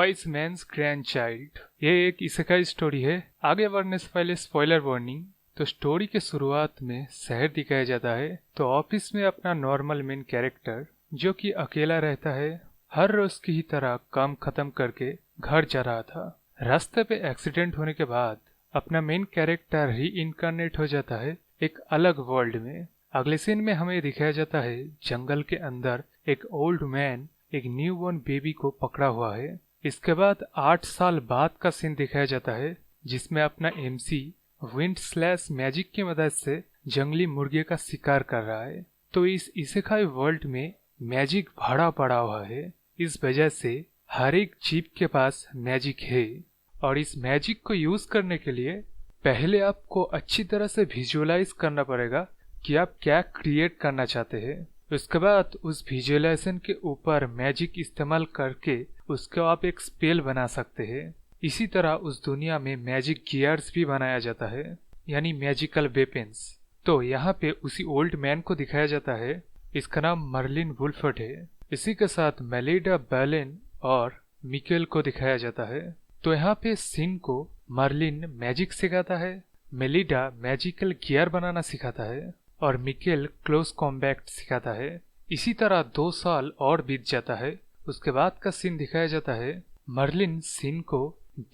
Wise mains grand child. ये एक isekai story है। आगे बढ़ने से पहले स्पॉइलर वार्निंग। तो स्टोरी के शुरुआत में शहर दिखाया जाता है। तो ऑफिस में अपना नॉर्मल मेन कैरेक्टर जो कि अकेला रहता है, हर रोज की ही तरह काम खत्म करके घर जा रहा था। रास्ते पे एक्सीडेंट होने के बाद अपना मेन कैरेक्टर री इनकारनेट हो जाता है एक अलग वर्ल्ड में। अगले सीन में हमें दिखाया जाता है जंगल के अंदर एक ओल्ड मैन एक न्यू बॉर्न बेबी को पकड़ा हुआ है। इसके बाद 8 साल बाद का सीन दिखाया जाता है जिसमें अपना एमसी विंड स्लैश मैजिक की मदद से जंगली मुर्गे का शिकार कर रहा है। तो इस इसेकाई वर्ल्ड में मैजिक भरा पड़ा हुआ है। इस वजह से हर एक जीव के पास मैजिक है और इस मैजिक को यूज करने के लिए पहले आपको अच्छी तरह से विजुअलाइज करना पड़ेगा कि आप क्या क्रिएट करना चाहते हैं। उसके बाद उस विजुअलाइजेशन के ऊपर मैजिक इस्तेमाल करके उसको आप एक स्पेल बना सकते हैं। इसी तरह उस दुनिया में मैजिक गियर्स भी बनाया जाता है, यानी मैजिकल वेपन्स। तो यहाँ पे उसी ओल्ड मैन को दिखाया जाता है। इसका नाम मर्लिन वुल्फर्ड है। इसी के साथ मेलिडा बैलेन और मिकेल को दिखाया जाता है। तो यहाँ पे सिन को मर्लिन मैजिक सिखाता है, मेलिडा मैजिकल गियर बनाना सिखाता है और मिकेल क्लोज कॉम्बैट सिखाता है। इसी तरह 2 साल और बीत जाता है। उसके बाद का सीन दिखाया जाता है। मर्लिन सिन को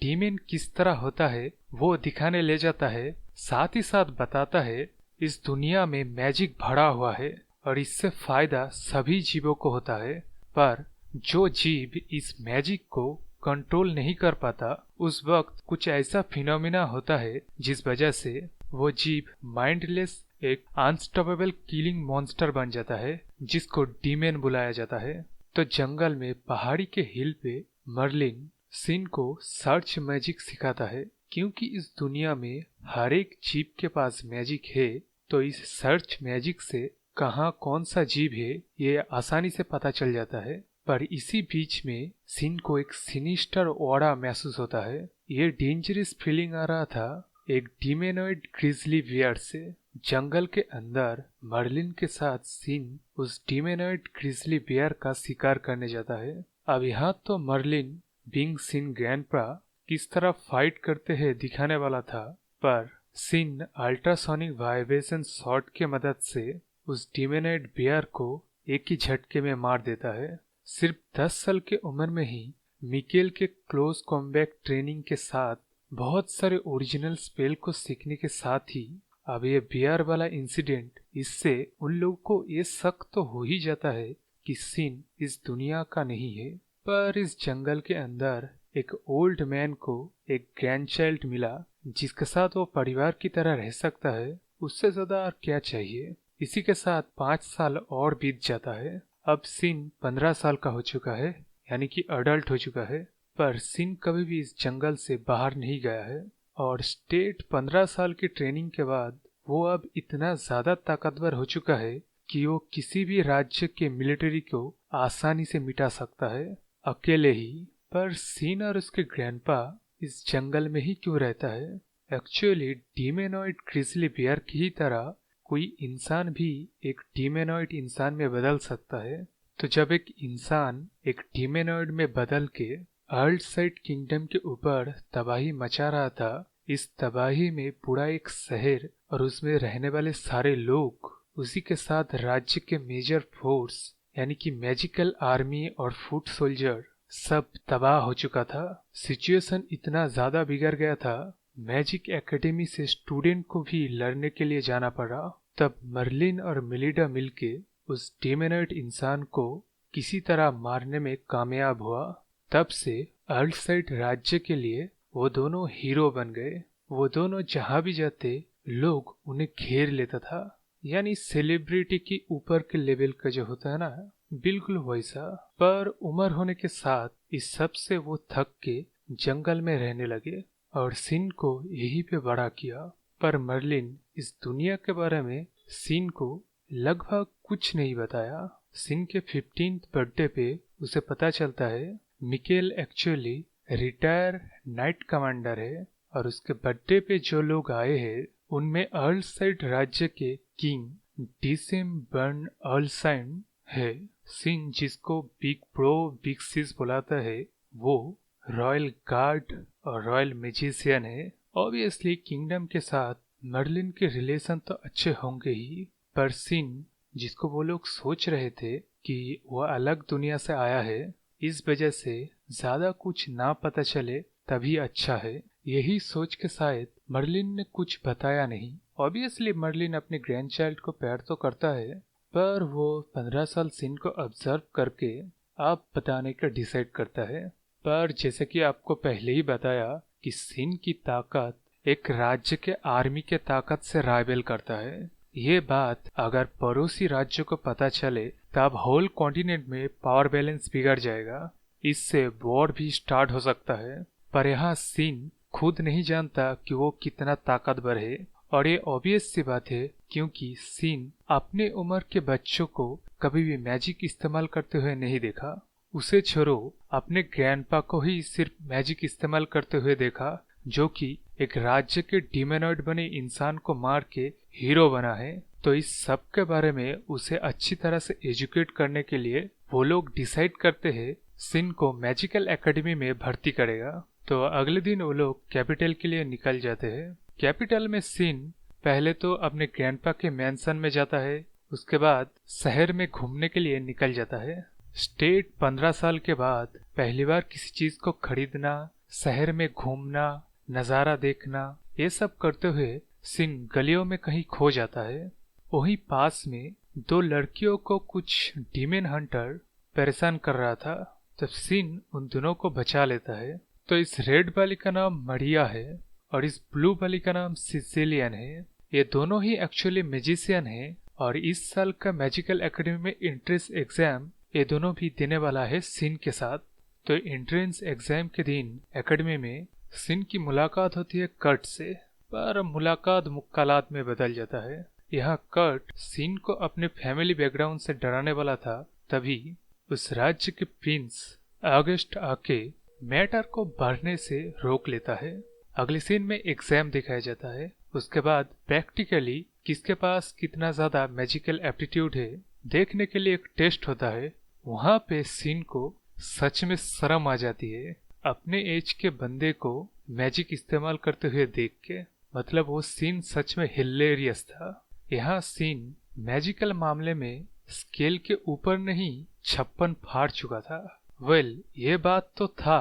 डीमन किस तरह होता है वो दिखाने ले जाता है, साथ ही साथ बताता है इस दुनिया में मैजिक भरा हुआ है और इससे फायदा सभी जीवों को होता है। पर जो जीव इस मैजिक को कंट्रोल नहीं कर पाता, उस वक्त कुछ ऐसा फिनोमिना होता है जिस वजह से वो जीव माइंडलेस एक अनस्टॉपेबल किलिंग मॉन्स्टर बन जाता है जिसको डीमन बुलाया जाता है। तो जंगल में पहाड़ी के हिल पे मर्लिन सिन को सर्च मैजिक सिखाता है, क्योंकि इस दुनिया में हर एक जीव के पास मैजिक है। तो इस सर्च मैजिक से कहाँ कौन सा जीव है ये आसानी से पता चल जाता है। पर इसी बीच में सिन को एक सिनिस्टर ऑरा महसूस होता है। ये डेंजरस फीलिंग आ रहा था एक डिमेनॉइड ग्रिजली बियर से। जंगल के अंदर मर्लिन के साथ सिन उस डिमेनॉइड ग्रिजली बियर का शिकार करने जाता है। अब यहाँ तो मर्लिन बिंग सिन ग्रैंडपा किस तरह फाइट करते हैं दिखाने वाला था, पर सिन अल्ट्रासोनिक वाइब्रेशन शॉट के मदद से उस डिमेनॉइड बियर को एक ही झटके में मार देता है। सिर्फ 10 साल के उम्र में ही मिकेल के क्लोज कॉम्बैट ट्रेनिंग के साथ बहुत सारे ओरिजिनल स्पेल को सीखने के साथ ही अब ये बियर वाला इंसिडेंट, इससे उन लोगों को ये शक तो हो ही जाता है कि सिन इस दुनिया का नहीं है। पर इस जंगल के अंदर एक ओल्ड मैन को एक ग्रैंडचाइल्ड मिला जिसके साथ वो परिवार की तरह रह सकता है। उससे ज्यादा और क्या चाहिए। इसी के साथ 5 साल और बीत जाता है। अब सिन 15 साल का हो चुका है, यानी कि अडल्ट हो चुका है। पर सिन कभी भी इस जंगल से बाहर नहीं गया है और स्टेट 15 साल की ट्रेनिंग के बाद वो अब इतना ज्यादा ताकतवर हो चुका है कि वो किसी भी राज्य के मिलिट्री को आसानी से मिटा सकता है अकेले ही। पर सिन और उसके ग्रैंडपा इस जंगल में ही क्यों रहता है? एक्चुअली डीमेनॉइड ग्रिजली बियर की ही तरह कोई इंसान भी एक डीमेनॉइड इंसान में बदल सकता है। तो जब एक इंसान एक डीमेनॉइड में बदल के अर्ल्ड साइड किंगडम के ऊपर तबाही मचा रहा था, इस तबाही में पूरा एक शहर और उसमें रहने वाले सारे लोग, उसी के साथ राज्य के मेजर फोर्स यानी कि मैजिकल आर्मी और फुट सोल्जर सब तबाह हो चुका था। सिचुएशन इतना ज्यादा बिगड़ गया था, मैजिक एकेडमी से स्टूडेंट को भी लड़ने के लिए जाना पड़ा। तब मर्लिन और मेलिडा मिलके उस डेमोनॉइड इंसान को किसी तरह मारने में कामयाब हुआ। तब से अर्ल्ड साइड राज्य के लिए वो दोनों हीरो बन गए। वो दोनों जहां भी जाते लोग उन्हें घेर लेता था, यानी सेलिब्रिटी के ऊपर के लेवल का जो होता है ना, बिल्कुल वैसा। पर उम्र होने के साथ इस सब से वो थक के जंगल में रहने लगे और सिन को यहीं पे बड़ा किया। पर मर्लिन इस दुनिया के बारे में सिन को लगभग कुछ नहीं बताया। सिन के 15th बर्थडे पे उसे पता चलता है Mikel actually retire night commander है और उसके बर्थडे पे जो लोग आए हैं उनमें अर्ल साइड राज्य के किंग डिसेम बर्न अर्लसाइन है। सिन जिसको बिग ब्रो बिग सिस बुलाता है वो रॉयल गार्ड और रॉयल मैजिशियन है। ऑब्वियसली किंगडम के साथ मर्लिन के रिलेशन तो अच्छे होंगे ही, पर सिन जिसको वो लोग सोच रहे थे कि वह अलग दुनिया से आया है, इस वजह से ज्यादा कुछ ना पता चले तभी अच्छा है। यही सोच के शायद मर्लिन ने कुछ बताया नहीं। ऑब्वियसली मर्लिन अपने ग्रैंडचाइल्ड को प्यार तो करता है, पर वो 15 साल सिन को ऑब्जर्व करके आप बताने का डिसाइड करता है। पर जैसे कि आपको पहले ही बताया कि सिन की ताकत एक राज्य के आर्मी के ताकत से राइवल करता है। ये बात अगर पड़ोसी राज्य को पता चले तब होल कॉन्टिनेंट में पावर बैलेंस बिगड़ जाएगा, इससे वॉर भी स्टार्ट हो सकता है। पर यहाँ सिन खुद नहीं जानता कि वो कितना ताकतवर है, और ये ऑब्वियस सी बात है क्योंकि सिन अपने उम्र के बच्चों को कभी भी मैजिक इस्तेमाल करते हुए नहीं देखा। उसे छोड़ो, अपने ग्रैंडपा को ही सिर्फ मैजिक इस्तेमाल करते हुए देखा, जो कि एक राज्य के डिमोनॉइड बने इंसान को मार के हीरो बना है। तो इस सब के बारे में उसे अच्छी तरह से एजुकेट करने के लिए वो लोग डिसाइड करते हैं सिन को मैजिकल एकेडमी में भर्ती करेगा। तो अगले दिन वो लोग कैपिटल के लिए निकल जाते हैं। कैपिटल में सिन पहले तो अपने ग्रैंडपा के मैंसन में जाता है, उसके बाद शहर में घूमने के लिए निकल जाता है। स्टेट 15 साल के बाद पहली बार किसी चीज को खरीदना, शहर में घूमना, नजारा देखना, ये सब करते हुए सिन गलियों में कहीं खो जाता है। वहीं पास में दो लड़कियों को कुछ डीमन हंटर परेशान कर रहा था, तब सिन उन दोनों को बचा लेता है। तो इस रेड वाली का नाम मरिया है और इस ब्लू वाली का नाम सिसिलियन है। ये दोनों ही एक्चुअली मैजिशियन है और इस साल का मैजिकल एकेडमी में एंट्रेंस एग्जाम ये दोनों भी देने वाला है सिन के साथ। तो एंट्रेंस एग्जाम के दिन एकेडमी में सिन की मुलाकात होती है कर्ट से, पर मुलाकात मुक्कालात में बदल जाता है। यहाँ कर्ट सिन को अपने फैमिली बैकग्राउंड से डराने वाला था, तभी उस राज्य के प्रिंस ऑगस्ट आके मैटर को बढ़ने से रोक लेता है। अगले सीन में एग्जाम दिखाया जाता है, उसके बाद प्रैक्टिकली किसके पास कितना ज्यादा मैजिकल एप्टीट्यूड है देखने के लिए एक टेस्ट होता है। वहां पे सिन को सच में शर्म आ जाती है अपने एज के बंदे को मैजिक इस्तेमाल करते हुए देख के। मतलब वो सीन सच में हिलेरियस था। यहाँ सीन मैजिकल मामले में स्केल के ऊपर नहीं 56 फाड़ चुका था। ये बात तो था,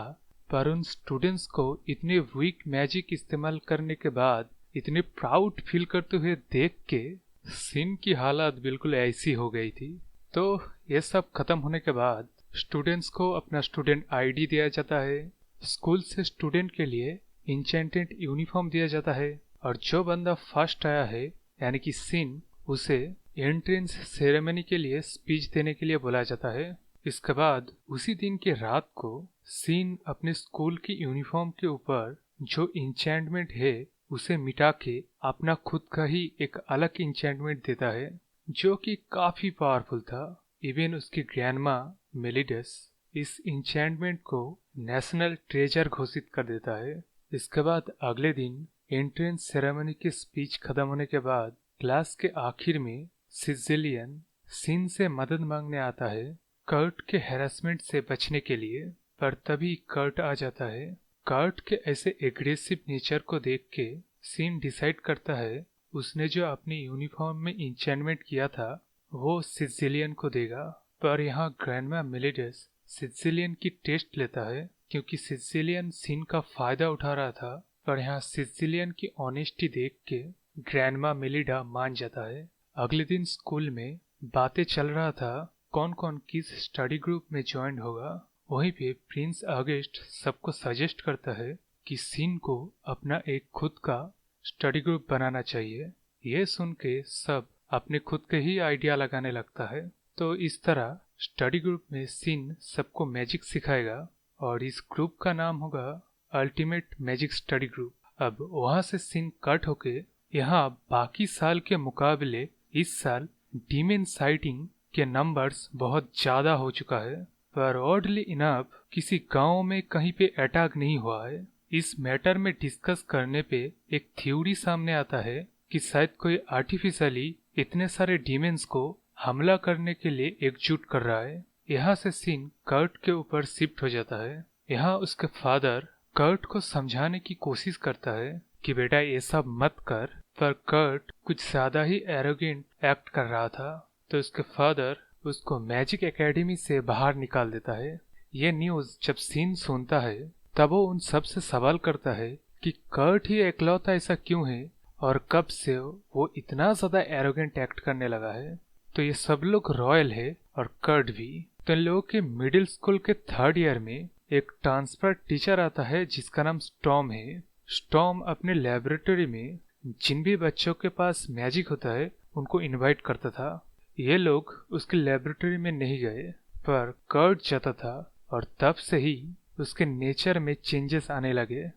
पर उन स्टूडेंट्स को इतने वीक मैजिक इस्तेमाल करने के बाद इतने प्राउड फील करते हुए देख के सीन की हालत बिल्कुल ऐसी हो गई थी। तो ये सब खत्म होने के बाद स्टूडेंट्स को अपना स्टूडेंट आईडी दिया जाता है। स्कूल से स्टूडेंट के लिए इंचेंटेड यूनिफॉर्म दिया जाता है और जो बंदा फर्स्ट आया है यानी कि सिन, उसे एंट्रेंस सेरेमनी के लिए स्पीच देने के लिए बुलाया जाता है। इसके बाद उसी दिन के रात को सिन अपने स्कूल की यूनिफॉर्म के ऊपर जो इंचेंटमेंट है उसे मिटा के अपना खुद का ही एक अलग इंचेंटमेंट देता है जो कि काफी पावरफुल था। इवन उसकी ग्रैंडमा मेलिडस इस इंचेंटमेंट को नेशनल ट्रेजर घोषित कर देता है। इसके बाद अगले दिन एंट्रेंस सेरेमनी की स्पीच खत्म होने के बाद क्लास के आखिर में सिसिलियन सिन से मदद मांगने आता है कर्ट के हैरेसमेंट से बचने के लिए, पर तभी कर्ट आ जाता है। कर्ट के ऐसे एग्रेसिव नेचर को देख के सिन डिसाइड करता है उसने जो अपनी यूनिफॉर्म में इंचेंटमेंट किया था वो सिसिलियन को देगा। पर यहाँ ग्रैंडमा मेलिडस सिसिलियन की टेस्ट लेता है क्योंकि सिसिलियन सिन का फायदा उठा रहा था, पर यहाँ सिसिलियन की ऑनेस्टी देख के ग्रैंडमा मेलिडा मान जाता है। अगले दिन स्कूल में बातें चल रहा था कौन कौन किस स्टडी ग्रुप में ज्वाइन होगा। वहीं पे प्रिंस ऑगस्ट सबको सजेस्ट करता है कि सिन को अपना एक खुद का स्टडी ग्रुप बनाना चाहिए। ये सुन के सब अपने खुद के ही आइडिया लगाने लगता है। तो इस तरह स्टडी ग्रुप में सिन सबको मैजिक सिखाएगा और इस ग्रुप का नाम होगा अल्टीमेट मैजिक स्टडी ग्रुप। अब वहां से सिन कट होके यहाँ बाकी साल के मुकाबले इस साल डीमन साइटिंग के नंबर्स बहुत ज्यादा हो चुका है, पर ऑडली इनफ किसी गांव में कहीं पे अटैक नहीं हुआ है। इस मैटर में डिस्कस करने पे एक थ्योरी सामने आता है कि शायद कोई आर्टिफिशियली इतने सारे डीमंस को हमला करने के लिए एकजुट कर रहा है। यहाँ से सीन कर्ट के ऊपर शिफ्ट हो जाता है। यहाँ उसके फादर कर्ट को समझाने की कोशिश करता है कि बेटा ये सब मत कर, पर कर्ट कुछ ज्यादा ही एरोगेंट एक्ट कर रहा था। तो उसके फादर उसको मैजिक एकेडमी से बाहर निकाल देता है। ये न्यूज जब सीन सुनता है तब वो उन सब से सवाल करता है कि कर्ट ही इकलौता ऐसा क्यों है और कब से वो इतना ज्यादा एरोगेंट एक्ट करने लगा है। तो ये सब लोग रॉयल है और कर्ट भी। तो इन लोगों के मिडिल स्कूल के थर्ड ईयर में एक ट्रांसफर टीचर आता है जिसका नाम स्टॉर्म है। स्टॉर्म अपने लेबोरेटरी में जिन भी बच्चों के पास मैजिक होता है उनको इनवाइट करता था। ये लोग उसके लेबोरेटरी में नहीं गए, पर कर्ट जाता था और तब से ही उसके नेचर में चेंजेस आने लगे।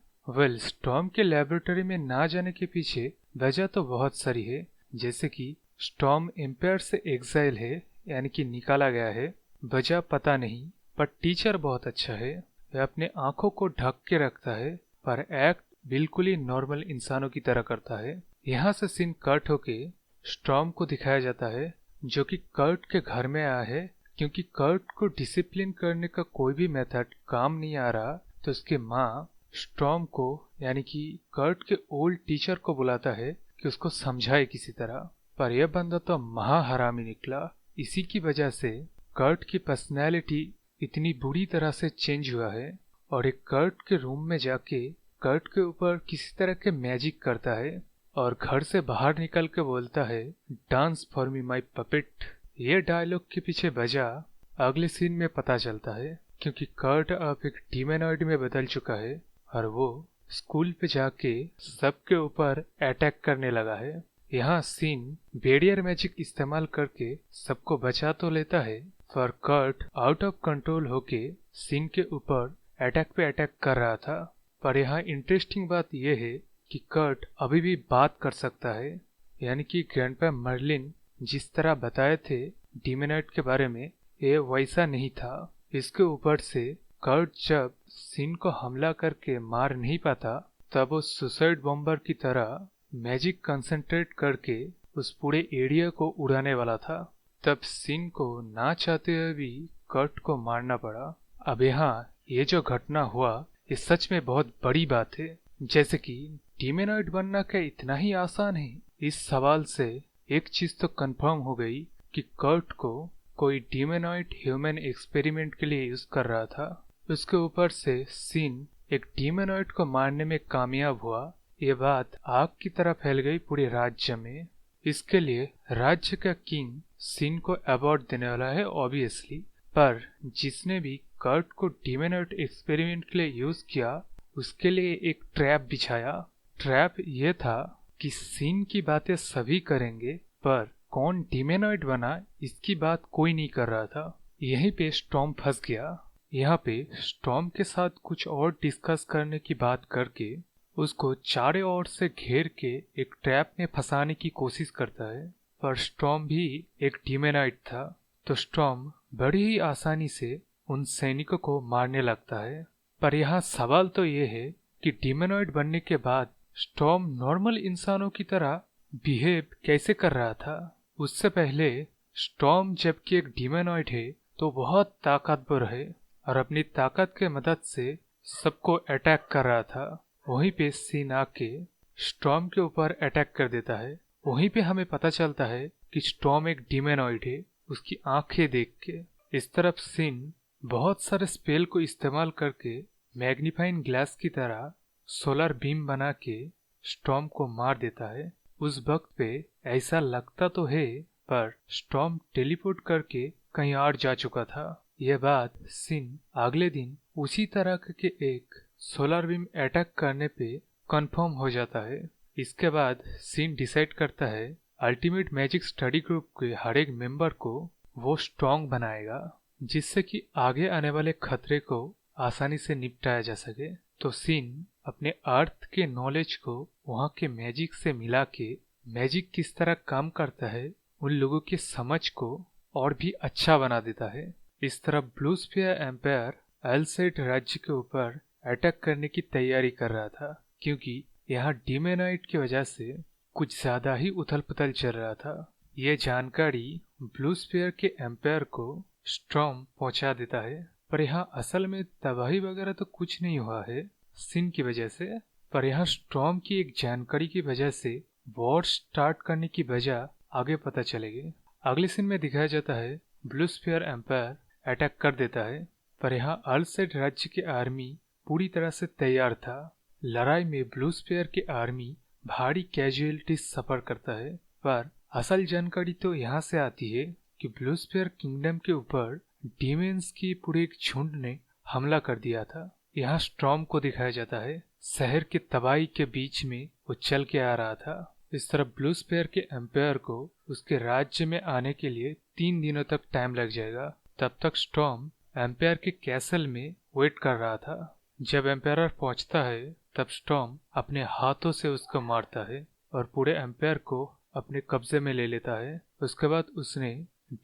स्टॉर्म के लेबोरेटरी में ना जाने के पीछे वजह तो बहुत सारी है, जैसे कि स्टॉर्म एम्पायर से एग्जाइल है, यानी कि निकाला गया है। वजह पता नहीं, पर टीचर बहुत अच्छा है। वह अपने आंखों को ढक के रखता है पर एक्ट बिल्कुल ही नॉर्मल इंसानों की तरह करता है। यहाँ से सीन कट होके स्टॉर्म को दिखाया जाता है जो कि कर्ट के घर में आया है। क्योंकि कर्ट को डिसिप्लिन करने का कोई भी मेथड काम नहीं आ रहा, तो उसकी माँ स्टॉर्म को यानी कि कर्ट के ओल्ड टीचर को बुलाता है कि उसको समझाए किसी तरह। पर यह बंदा तो महाहरामी निकला। इसी की वजह से कर्ट की पर्सनैलिटी इतनी बुरी तरह से चेंज हुआ है और एक कर्ट के रूम में जाके कर्ट के ऊपर किसी तरह के मैजिक करता है और घर से बाहर निकल के बोलता है, dance for me my puppet. ये डायलॉग के पीछे वजह अगले सीन में पता चलता है, क्योंकि कर्ट अब एक डीमोनॉइड में बदल चुका है और वो स्कूल पे जाके सबके ऊपर अटैक करने लगा है। यहाँ सीन बेरियर मैजिक इस्तेमाल करके सबको बचा तो लेता है, पर कर्ट आउट ऑफ कंट्रोल होके सीन के ऊपर अटैक पे अटैक कर रहा था। पर यहाँ इंटरेस्टिंग बात यह है कि कर्ट अभी भी बात कर सकता है, यानी कि ग्रैंडपा मर्लिन जिस तरह बताए थे डीमोनॉइड के बारे में, ये वैसा नहीं था। इसके ऊपर से कर्ट जब सीन को हमला करके मार नहीं पाता, तब वो सुसाइड बॉम्बर की तरह मैजिक कंसंट्रेट करके उस पूरे एरिया को उड़ाने वाला था। तब सीन को ना चाहते हुए भी कर्ट को मारना पड़ा। अब यहाँ ये जो घटना हुआ ये सच में बहुत बड़ी बात है। जैसे कि डीमोनॉइड बनना क्या इतना ही आसान है? इस सवाल से एक चीज तो कंफर्म हो गई कि कर्ट को कोई डीमोनॉइड ह्यूमन एक्सपेरिमेंट के लिए यूज कर रहा था। उसके ऊपर से सीन एक डीमोनॉइड को मारने में कामयाब हुआ। ये बात आग की तरह फैल गई पूरे राज्य में। इसके लिए राज्य का किंग सीन को अवार्ड देने वाला है ऑब्वियसली। पर जिसने भी कर्ट को डीमोनॉइड एक्सपेरिमेंट के लिए यूज किया उसके लिए एक ट्रैप बिछाया। ट्रैप ये था कि सीन की बातें सभी करेंगे, पर कौन डीमोनॉइड बना इसकी बात कोई नहीं कर रहा था। यहीं पे स्टॉर्म फंस गया। यहाँ पे स्टॉर्म के साथ कुछ और डिस्कस करने की बात करके उसको चारों ओर से घेर के एक ट्रैप में फंसाने की कोशिश करता है। पर स्टॉर्म भी एक डीमोनॉइड था, तो स्टॉर्म बड़ी ही आसानी से उन सैनिकों को मारने लगता है। पर यहाँ सवाल तो ये है कि डीमोनॉइड बनने के बाद स्टॉर्म नॉर्मल इंसानों की तरह बिहेव कैसे कर रहा था। उससे पहले स्टॉर्म जबकि एक डीमोनॉइड है तो बहुत ताकतवर है और अपनी ताकत के मदद से सबको अटैक कर रहा था। वहीं पे सीन आके स्टॉर्म के ऊपर अटैक कर देता है। वहीं पे हमें पता चलता है कि स्टॉर्म एक डीमोनॉइड है उसकी आंखें देख के। इस तरफ सीन बहुत सारे स्पेल को इस्तेमाल करके मैग्नीफाइंग ग्लास की तरह सोलर बीम बना के स्टॉर्म को मार देता है। उस वक्त पे ऐसा लगता तो है, पर स्टॉर्म टेलीपोर्ट करके कहीं और जा चुका था। यह बात सीन अगले दिन उसी तरह के एक सोलर बीम अटैक करने पे कंफर्म हो जाता है। इसके बाद सीन डिसाइड करता है अल्टीमेट मैजिक स्टडी ग्रुप के हर एक मेंबर को वो स्ट्रॉन्ग बनाएगा, जिससे कि आगे आने वाले खतरे को आसानी से निपटाया जा सके। तो सीन अपने अर्थ के नॉलेज को वहाँ के मैजिक से मिला के मैजिक किस तरह काम करता है उन लोगों की समझ को और भी अच्छा बना देता है। इस तरह ब्लू स्फीयर एम्पायर एलसेट राज्य के ऊपर अटैक करने की तैयारी कर रहा था, क्योंकि यहाँ डीमोनॉइड की वजह से कुछ ज्यादा ही उथल पुथल चल रहा था। ये जानकारी ब्लू स्फीयर के एम्पायर को स्टॉर्म पहुंचा देता है। पर यहाँ असल में तबाही वगैरह तो कुछ नहीं हुआ है सिन की वजह से, पर यहाँ स्टॉर्म की एक जानकारी की वजह से वॉर स्टार्ट करने की वजह आगे पता चलेगी। अगले सीन में दिखाया जाता है ब्लू स्फीयर एम्पायर अटैक कर देता है, पर यहाँ अल्साइड राज्य की आर्मी पूरी तरह से तैयार था। लड़ाई में ब्लू स्फीयर की आर्मी भारी कैजुअलिटीज सफर करता है, पर असल जानकारी तो यहाँ से आती है कि ब्लू स्फीयर किंगडम के ऊपर डीमेंस की पूरे एक झुंड ने हमला कर दिया था। यहाँ स्टॉर्म को दिखाया जाता है शहर के तबाही के बीच में वो चल के आ रहा था। इस तरह ब्लू स्फीयर के एम्पायर को उसके राज्य में आने के लिए 3 दिनों तक टाइम लग जाएगा। तब तक स्टॉर्म एम्पायर के कैसल में वेट कर रहा था। जब एम्पायर पहुंचता है तब स्टॉर्म अपने हाथों से उसको मारता है और पूरे एम्पायर को अपने कब्जे में ले लेता है। उसके बाद उसने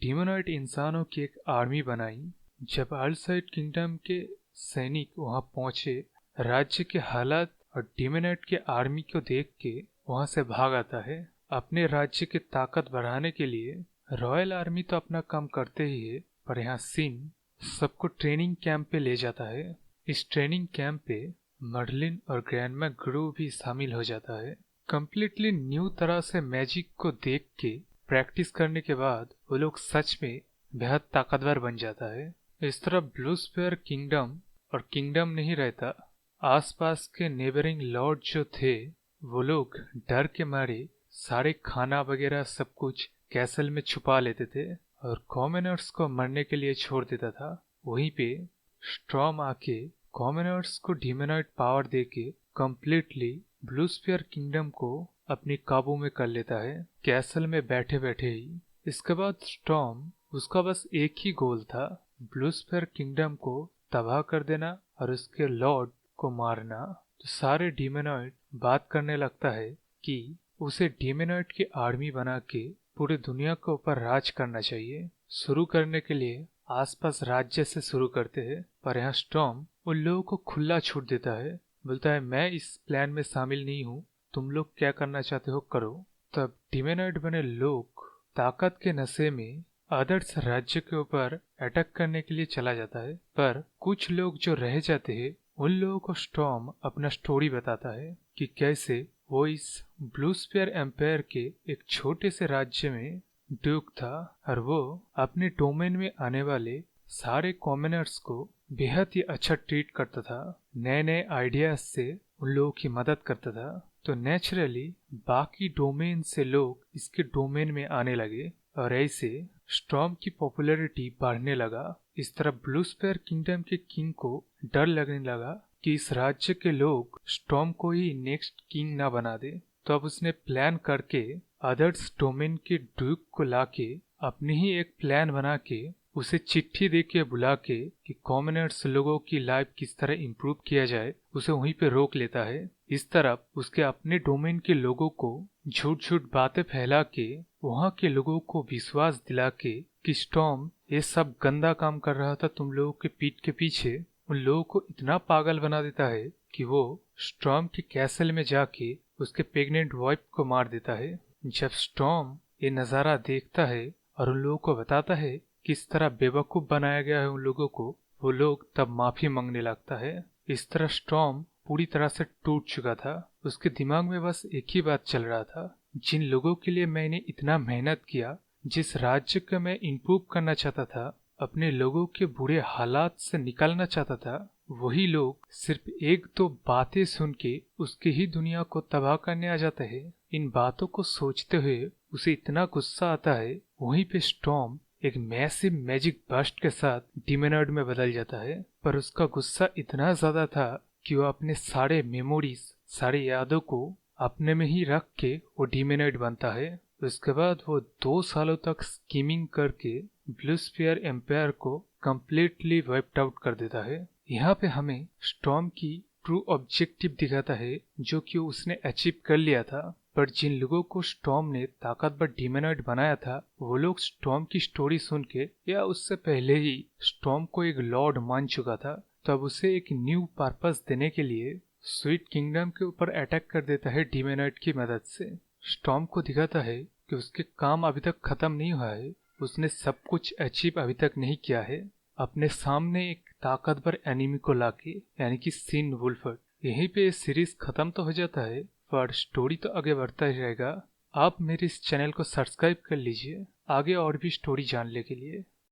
डिमोनॉइड इंसानों की एक आर्मी बनाई। जब अल्साइड किंगडम के सैनिक वहां पहुंचे, राज्य के हालात और डिमोनॉइड के आर्मी को देख के वहां से भाग आता है। अपने राज्य की ताकत बढ़ाने के लिए रॉयल आर्मी तो अपना काम करते ही है, पर यहाँ सिन सबको ट्रेनिंग कैंप पे ले जाता है। इस ट्रेनिंग कैंप पे मर्लिन और ग्रैंडमा ग्रू भी शामिल हो जाता है। कम्प्लीटली न्यू तरह से मैजिक को देख के प्रैक्टिस करने के बाद वो लोग सच में बेहद ताकतवर बन जाता है। इस तरह ब्लू स्फीयर किंगडम और किंगडम नहीं रहता। आसपास के नेबरिंग लॉर्ड जो थे वो लोग डर के मारे सारे खाना वगैरह सब कुछ कैसल में छुपा लेते थे और कॉमनर्स को मरने के लिए छोड़ देता था। वहीं पे स्टॉर्म आके कॉमनर्स को डिमोनॉइड पावर देके कम्प्लीटली ब्लू स्फीयर किंगडम को अपने काबू में कर लेता है कैसल में बैठे बैठे ही। इसके बाद स्टॉर्म उसका बस एक ही गोल था, ब्लू स्फीयर किंगडम को तबाह कर देना और उसके लॉर्ड को मारना। तो सारे डिमोनॉइड बात करने लगता है कि उसे डिमोनॉइड की आर्मी बना के पूरे दुनिया के ऊपर राज करना चाहिए। शुरू करने के लिए आसपास राज्य से शुरू करते हैं, पर यहाँ स्टॉर्म उन लोगों को खुला छूट देता है। बोलता है मैं इस प्लान में शामिल नहीं हूँ, तुम लोग क्या करना चाहते हो करो। तब डिमोनॉइड बने लोग ताकत के नशे में अदर्स राज्य के ऊपर अटैक करने के लिए चला जाता है, पर कुछ लोग जो रह जाते हैं उन लोगों को स्टॉर्म अपना स्टोरी बताता है कि कैसे वो इस ब्लू स्फीयर एम्पायर के एक छोटे से राज्य में ड्यूक था और वो अपने डोमेन में आने वाले सारे कॉमनर्स को बेहद ही अच्छा ट्रीट करता था, नए नए आइडियाज से उन लोगों की मदद करता था। तो नेचुरली बाकी डोमेन से लोग इसके डोमेन में आने लगे और ऐसे स्टॉर्म की पॉपुलैरिटी बढ़ने लगा। इस तरह ब्लू स्फीयर किंगडम के किंग को डर लगने लगा कि इस राज्य के लोग स्टॉर्म को ही नेक्स्ट किंग ना बना दे। तो अब उसने प्लान करके अदर्स डोमेन के ड्यूक को लाके अपनी ही एक प्लान बना के उसे चिट्ठी दे के बुला के कि कॉमनर्स लोगों की लाइफ किस तरह इम्प्रूव किया जाए, उसे वहीं पे रोक लेता है। इस तरफ उसके अपने डोमेन के लोगों को झूठ झूठ बातें फैला के वहाँ के लोगों को विश्वास दिला के कि स्टॉर्म ये सब गंदा काम कर रहा था तुम लोगों के पीठ के पीछे, उन लोगों को इतना पागल बना देता है कि वो स्टॉर्म के कैसल में जाके उसके प्रेग्नेंट वाइफ को मार देता है। जब स्टॉर्म ये नजारा देखता है और उन लोगों को बताता है किस तरह बेवकूफ बनाया गया है उन लोगों को, वो लोग तब माफी मांगने लगता है। इस तरह स्टॉर्म पूरी तरह से टूट चुका था। उसके दिमाग में बस एक ही बात चल रहा था, जिन लोगों के लिए मैंने इतना मेहनत किया, जिस राज्य को मैं इम्प्रूव करना चाहता था, अपने लोगों के बुरे हालात से निकालना चाहता था, वही लोग सिर्फ एक दो बातें सुन के उसके ही दुनिया को तबाह करने आ जाते हैं। इन बातों को सोचते हुए उसे इतना गुस्सा आता है। वहीं पे स्टॉर्म एक मैसिव मैजिक बर्स्ट के साथ डिमोनॉइड में बदल जाता है, पर उसका गुस्सा इतना ज्यादा था कि वो अपने सारे मेमोरीज, सारी यादों को अपने में ही रख के वो डिमोनॉइड बनता है। उसके बाद वो 2 सालों तक स्कीमिंग करके ब्लू स्फीयर एम्पायर को कम्प्लीटली वाइप्ड आउट कर देता है। यहाँ पे हमें स्टॉर्म की ट्रू ऑब्जेक्टिव दिखाता है जो कि उसने अचीव कर लिया था, पर जिन लोगों को स्टॉर्म ने ताकतवर डिमोनॉइड बनाया था वो लोग स्टॉर्म की स्टोरी सुन के या उससे पहले ही स्टॉर्म को एक लॉर्ड मान चुका था। तो अब उसे एक न्यू पर्पस देने के लिए स्वीट किंगडम के ऊपर अटैक कर देता है डिमोनॉइड की मदद से। स्टॉर्म को दिखाता है कि उसके काम अभी तक खत्म नहीं हुआ है, उसने सब कुछ अचीव अभी तक नहीं किया है। अपने सामने एक ताकतवर एनिमी को लाके, यानी कि सिन वुल्फर्ड। यहीं पे सीरीज खत्म तो हो जाता है, पर स्टोरी तो आगे बढ़ता ही रहेगा। आप मेरे इस चैनल को सब्सक्राइब कर लीजिए आगे और भी स्टोरी जानने के लिए।